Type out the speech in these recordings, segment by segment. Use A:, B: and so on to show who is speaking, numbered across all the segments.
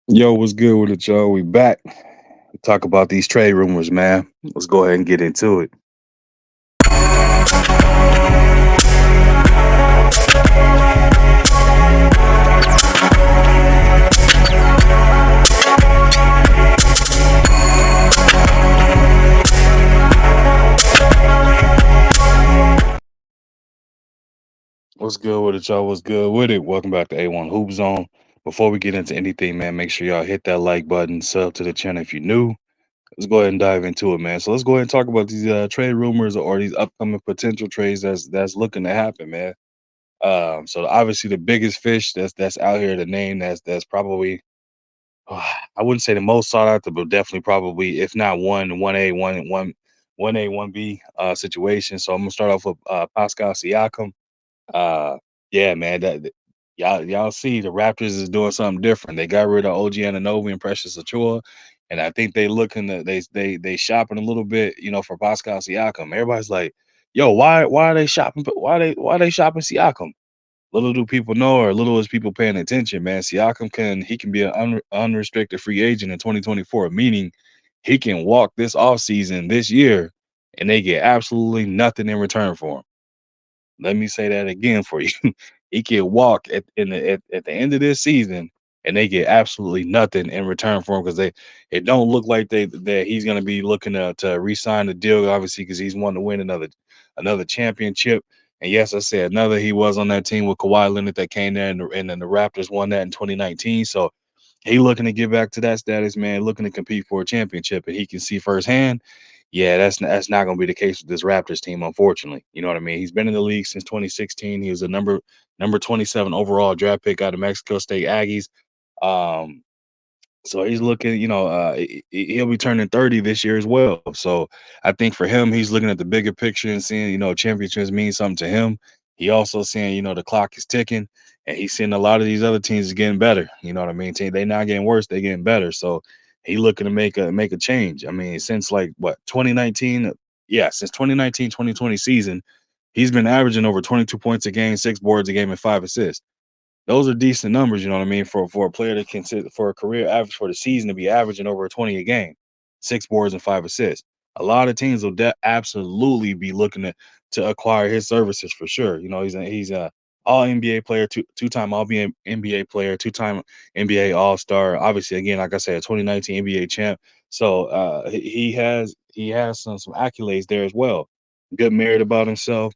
A: Yo, what's good with it, y'all? We back. Talk about these trade rumors, man. Let's go ahead and get into it. What's good with it, y'all? What's good with it? Welcome back to A1 Hoop Zone. Before we get into anything, man, make sure y'all hit that like button, sub to the channel if you're new. Let's go ahead and dive into it, man. So let's go ahead and talk about these trade rumors or these upcoming potential trades that's looking to happen, man. So obviously the biggest fish that's out here, the name that's probably I wouldn't say the most sought after, but definitely probably, if not one A, one A, one B situation. So I'm gonna start off with Pascal Siakam. Uh, yeah, man, y'all see the Raptors is doing something different. They got rid of OG Anunoby and Precious Achua, and I think they looking to they shopping a little bit, for Pascal Siakam. Everybody's like, yo, why are they shopping? Why they shopping Siakam? Little do people know, or little is people paying attention, man. Siakam can be an unrestricted free agent in 2024, meaning he can walk this offseason this year, and they get absolutely nothing in return for him. Let me say that again for you. He can walk at the end of this season, and they get absolutely nothing in return for him because they it don't look like that he's going to be looking to re-sign the deal, obviously, because he's wanting to win another championship. And yes, I said another. He was on that team with Kawhi Leonard that came there, and then the Raptors won that in 2019. So he looking to get back to that status, man. Looking to compete for a championship, and he can see firsthand. Yeah, that's not going to be the case with this Raptors team, unfortunately. You know what I mean? He's been in the league since 2016. He was a number 27 overall draft pick out of Mexico State Aggies. Um, so he's looking, he'll be turning 30 this year as well. So I think for him, he's looking at the bigger picture and seeing, championships mean something to him. He also seeing, the clock is ticking, and he's seeing a lot of these other teams is getting better. You know what I mean? They not getting worse, they getting better. So he looking to make a change. I mean, since like what 2019, yeah, since 2019, 2020 season, he's been averaging over 22 points a game, 6 boards a game, and 5 assists. Those are decent numbers, you know what I mean, for a player to consider for a career average for the season to be averaging over 20 a game, 6 boards and 5 assists. A lot of teams will absolutely be looking to acquire his services for sure. He's a all NBA player, two-time all NBA player, two-time NBA All Star. Obviously, again, like I said, 2019 NBA champ. So he has some accolades there as well. Good merit about himself.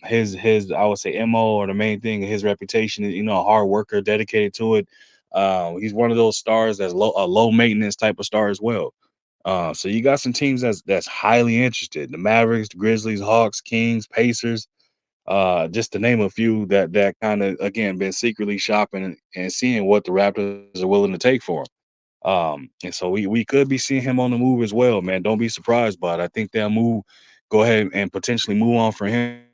A: His I would say MO, or the main thing, his reputation is, a hard worker, dedicated to it. He's one of those stars that's a low maintenance type of star as well. So you got some teams that's highly interested: the Mavericks, the Grizzlies, Hawks, Kings, Pacers, just to name a few that kind of, again, been secretly shopping and seeing what the Raptors are willing to take for him. And so we could be seeing him on the move as well, man. Don't be surprised by it. I think they'll go ahead and potentially move on for him.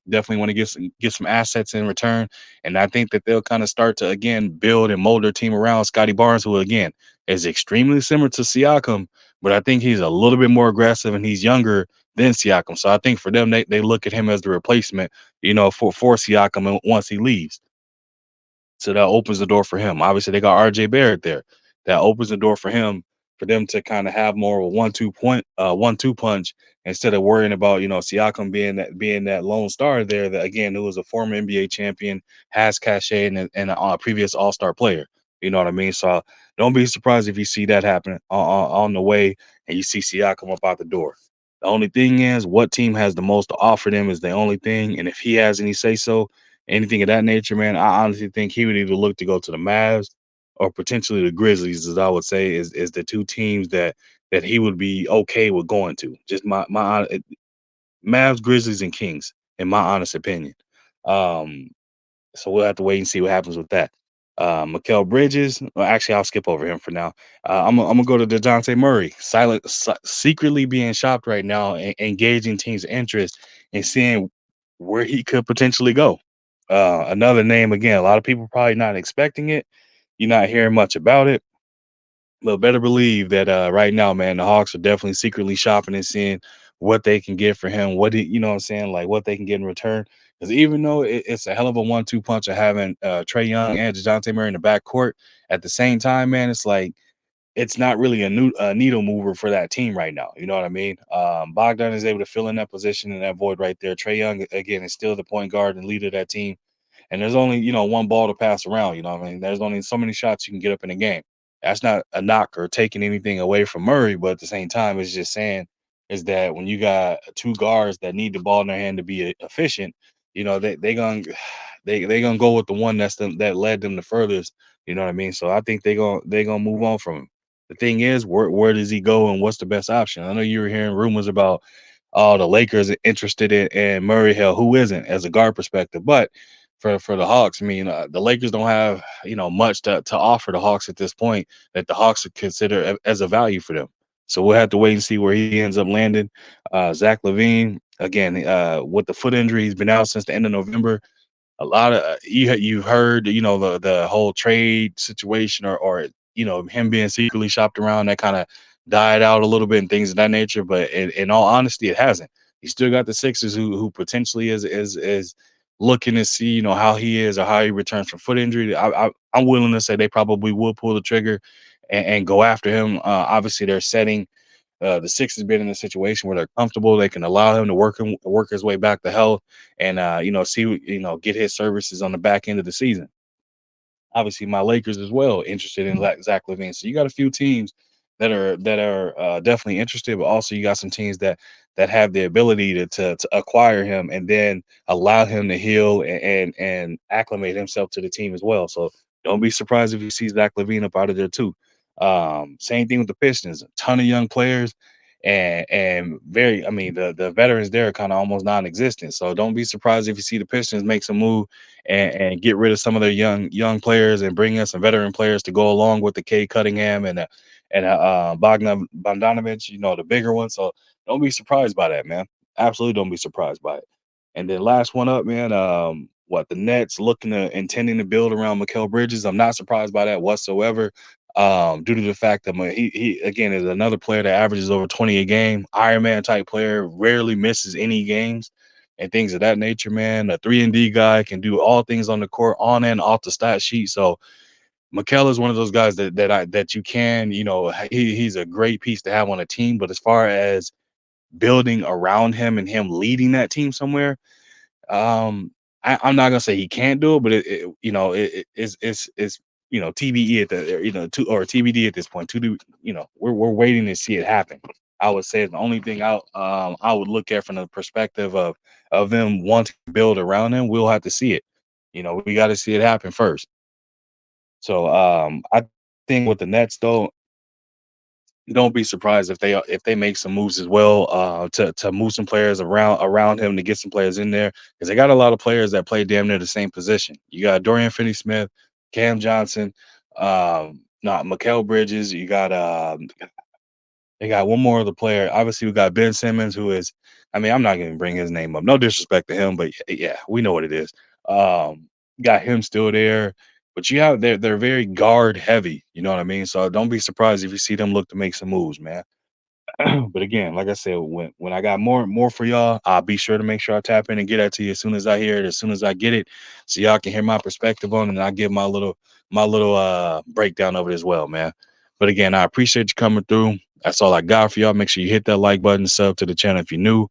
A: Definitely want to get some assets in return, and I think that they'll kind of start to again build and mold their team around Scotty Barnes, who again is extremely similar to Siakam, but I think he's a little bit more aggressive and he's younger than Siakam. So I think for them, they look at him as the replacement, for Siakam once he leaves. So that opens the door for him. Obviously, they got RJ Barrett there. That opens the door for him for them to kind of have more of a 1-2 punch, instead of worrying about, Siakam being that lone star there. That again, who was a former NBA champion, has cachet, and a previous All Star player. You know what I mean? So don't be surprised if you see that happen on the way, and you see Siakam up out the door. The only thing is, what team has the most to offer them is the only thing. And if he has any say so, anything of that nature, man, I honestly think he would either look to go to the Mavs or potentially the Grizzlies, as I would say, is the two teams that he would be okay with going to. Just Mavs, Grizzlies, and Kings, in my honest opinion. Um, so we'll have to wait and see what happens with that. Mikael Bridges, well, actually, I'll skip over him for now. I'm gonna go to Dejounte Murray, secretly being shopped right now, and engaging teams' interest and seeing where he could potentially go. Another name, again, a lot of people probably not expecting it. You're not hearing much about it, but better believe that right now, man, the Hawks are definitely secretly shopping and seeing what they can get for him. You know what I'm saying? Like what they can get in return. Because even though it's a hell of a 1-2 punch of having Trey Young and Dejounte Murray in the backcourt, at the same time, man, it's like it's not really a needle mover for that team right now. You know what I mean? Bogdan is able to fill in that position and that void right there. Trey Young again is still the point guard and leader of that team. And there's only, one ball to pass around, you know what I mean? There's only so many shots you can get up in a game. That's not a knock or taking anything away from Murray, but at the same time, it's just saying is that when you got two guards that need the ball in their hand to be efficient, they gonna they gonna go with the one that led them the furthest. You know what I mean? So I think they gonna move on from him. The thing is, where does he go and what's the best option? I know you were hearing rumors about the Lakers are interested in Murray. Hell, who isn't as a guard perspective? But for the Hawks, I mean, the Lakers don't have much to offer the Hawks at this point that the Hawks would consider as a value for them. So we'll have to wait and see where he ends up landing. Zach Levine, again, with the foot injury, he's been out since the end of November. A lot of you've heard the whole trade situation or him being secretly shopped around that kind of died out a little bit and things of that nature, but in all honesty it hasn't. You still got the Sixers who potentially is looking to see how he is or how he returns from foot injury. I'm willing to say they probably will pull the trigger and go after him. Obviously they're setting the Sixers been in a situation where they're comfortable. They can allow him to work his way back to health and see get his services on the back end of the season. Obviously, my Lakers as well interested in Zach Levine. So you got a few teams that are definitely interested, but also you got some teams that have the ability to acquire him and then allow him to heal and acclimate himself to the team as well. So don't be surprised if you see Zach Levine up out of there too. Same thing with the Pistons, a ton of young players and very, I mean, the veterans there are kind of almost non-existent. So don't be surprised if you see the Pistons make some move and get rid of some of their young players and bring in some veteran players to go along with the K Cunningham and Bogdan Bogdanovic, the bigger one. So don't be surprised by that, man. Absolutely don't be surprised by it. And then last one up, man. What the Nets intending to build around Mikal Bridges. I'm not surprised by that whatsoever. Due to the fact that he again is another player that averages over 20 a game, Iron Man type player, rarely misses any games and things of that nature, man. A 3-and-D guy can do all things on the court, on and off the stat sheet. So Mikal is one of those guys that you can, he's a great piece to have on a team. But as far as building around him and him leading that team somewhere, um, I'm not gonna say he can't do it, but it's TBE at the or TBD at this point. To do we're waiting to see it happen. I would say the only thing I would look at from the perspective of them wanting to build around him, we'll have to see it. We got to see it happen first. So I think with the Nets though, don't be surprised if they make some moves as well to move some players around him to get some players in there because they got a lot of players that play damn near the same position. You got Dorian Finney-Smith, Cam Johnson, not Mikal Bridges. You got they got one more other player. Obviously, we got Ben Simmons, who is, I mean, I'm not going to bring his name up. No disrespect to him, but yeah, we know what it is. Got him still there, but they're very guard heavy. You know what I mean? So don't be surprised if you see them look to make some moves, man. But again, like I said, when I got more for y'all, I'll be sure to make sure I tap in and get that to you as soon as I hear it, as soon as I get it, so y'all can hear my perspective on it, and I give my little breakdown of it as well, man. But again, I appreciate you coming through. That's all I got for y'all. Make sure you hit that like button, sub to the channel if you're new.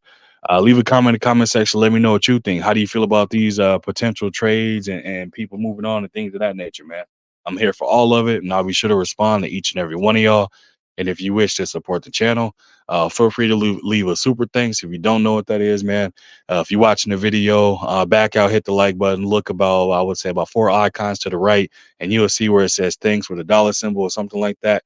A: Leave a comment in the comment section. Let me know what you think. How do you feel about these potential trades and people moving on and things of that nature, man? I'm here for all of it, and I'll be sure to respond to each and every one of y'all. And if you wish to support the channel, feel free to leave a super thanks. If you don't know what that is, man, if you're watching the video, back out, hit the like button, look about, I would say about 4 icons to the right, and you'll see where it says thanks with a dollar symbol or something like that.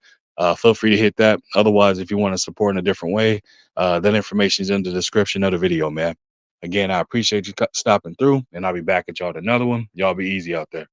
A: Feel free to hit that. Otherwise, if you want to support in a different way, that information is in the description of the video, man. Again, I appreciate you stopping through, and I'll be back at y'all with another one. Y'all be easy out there.